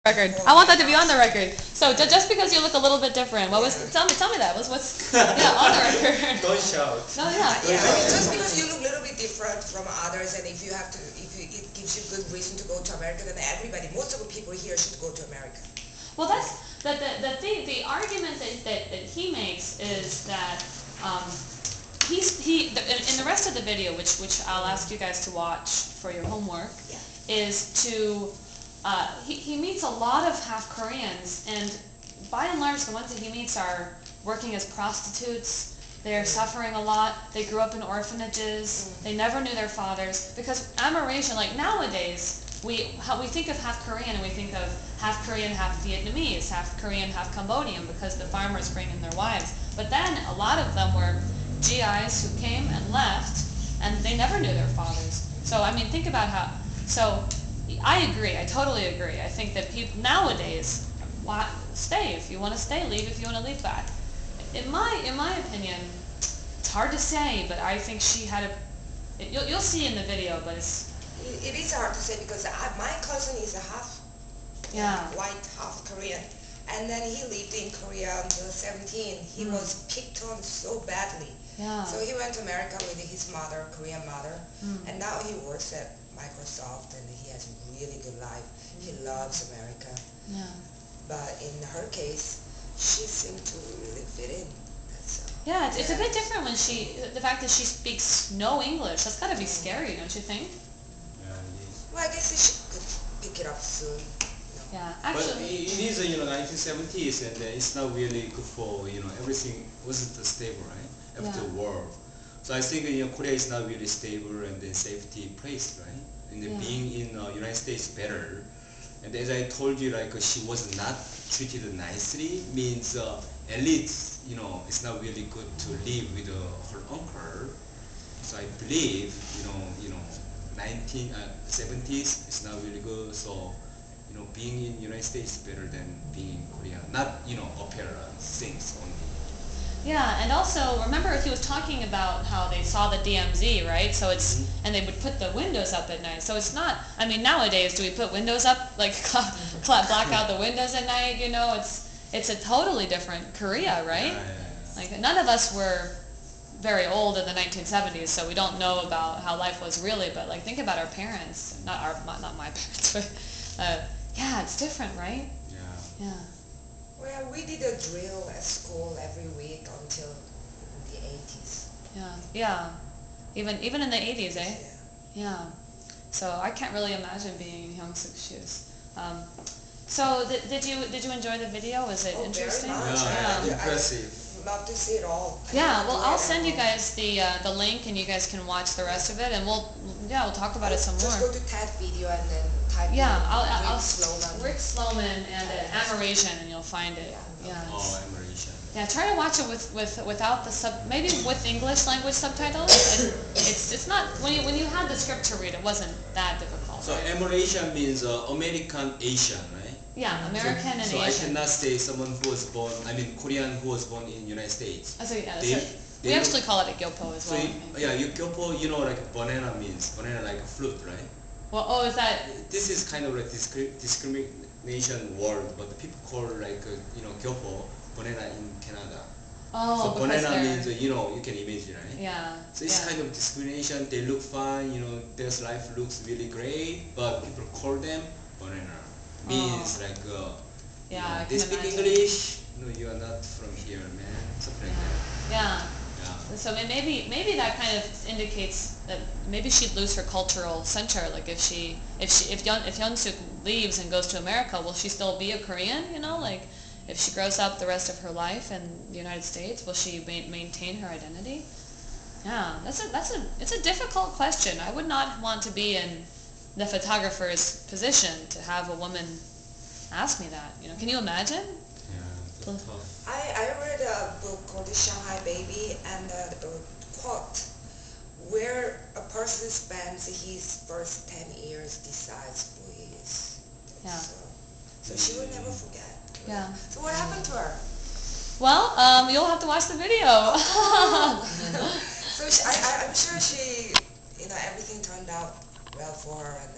record. I want that to be on the record. So just because you look a little bit different, what was? Tell me that. What's? Yeah, on the record. Don't shout. No, yeah. Yeah, just because you look a little bit different from others, and if it gives you good reason to go to America, then everybody, most of the people here should go to America. Well, that's the thing. The argument that he makes is that in the rest of the video, which I'll ask you guys to watch for your homework, is to he meets a lot of half Koreans, and by and large the ones that he meets are working as prostitutes. They're suffering a lot. They grew up in orphanages. They never knew their fathers, because Amerasian, like nowadays, we think of half Korean and we think of half Korean, half Vietnamese, half Korean, half Cambodian, because the farmers bring in their wives. But then a lot of them were GIs who came and left, and they never knew their fathers. So I mean, think about how. So I agree. I totally agree. I think that people nowadays stay if you want to stay, leave if you want to leave back. In my opinion, it's hard to say, but I think she had you'll see in the video, but it is hard to say, because my cousin is a half white, half Korean, and then he lived in Korea until 17. He was picked on so badly. Yeah. So he went to America with his mother, Korean mother, and now he works at Microsoft, and he has a really good life. He loves America. Yeah. But in her case, she seemed to really fit in. Yeah, it's a bit different when the fact that she speaks no English. That's got to be scary, don't you think? Yeah, it is. Well, I guess she could pick it up soon. Yeah, But actually. it is 1970s, and it's not really good for everything wasn't stable, right? After the war. So I think Korea is not really stable and then safety place, right? And then being in United States better. And as I told you, like she was not treated nicely means at least it's not really good to live with her uncle. So I believe 1970s is not really good. So being in United States is better than being in Korea. Not opera things only. Yeah, and also remember he was talking about how they saw the DMZ, right? So it's and they would put the windows up at night. So it's not. I mean, nowadays, do we put windows up like black out the windows at night? It's a totally different Korea, right? Like none of us were very old in the 1970s, so we don't know about how life was really. But like think about our parents, not my parents, but yeah, it's different, right? Yeah. Well, we did a drill at school every week until the 80s. Yeah. Even in the 80s, eh? Yeah. So I can't really imagine being in Hyung-suk's shoes. So did you enjoy the video? Was it interesting? Very much. Yeah, impressive. Love to see it all. Yeah, well, I'll send you guys the link, and you guys can watch the rest of it, and we'll talk about it some more. Just go to TED video and then type I'll Sloman. Rick Sloman and Amerasian, and you'll find it. Yeah. Oh, Amerasian. Yeah, try to watch it without the maybe with English language subtitles. It's not when you had the script to read, it wasn't that difficult. So Amerasian means American Asian, right? Yeah, American and so Asian. So I cannot say someone who was born, Korean who was born in United States. So yeah, we actually call it a gyopo as well. Gyopo, like banana means, banana like a fruit, right? Well, is that? This is kind of like discrimination word, but people call like, gyopo, banana in Canada. Oh, so banana means, you can imagine, right? Yeah. So it's kind of discrimination. They look fine, their life looks really great, but people call them banana. Means like, they speak English. No, you are not from here, man. Something like that. Yeah. So maybe that kind of indicates that maybe she'd lose her cultural center. Like if Hyun-suk leaves and goes to America, will she still be a Korean? Like if she grows up the rest of her life in the United States, will she maintain her identity? Yeah, it's a difficult question. I would not want to be in the photographer's position to have a woman ask me that. Can you imagine? Yeah, that's tough. I read a book called The Shanghai Baby, and the quote, where a person spends his first 10 years decides who he is. Yeah. So she will never forget. Yeah. So what happened to her? Well, you'll have to watch the video. So I'm sure she, everything turned out well for her, and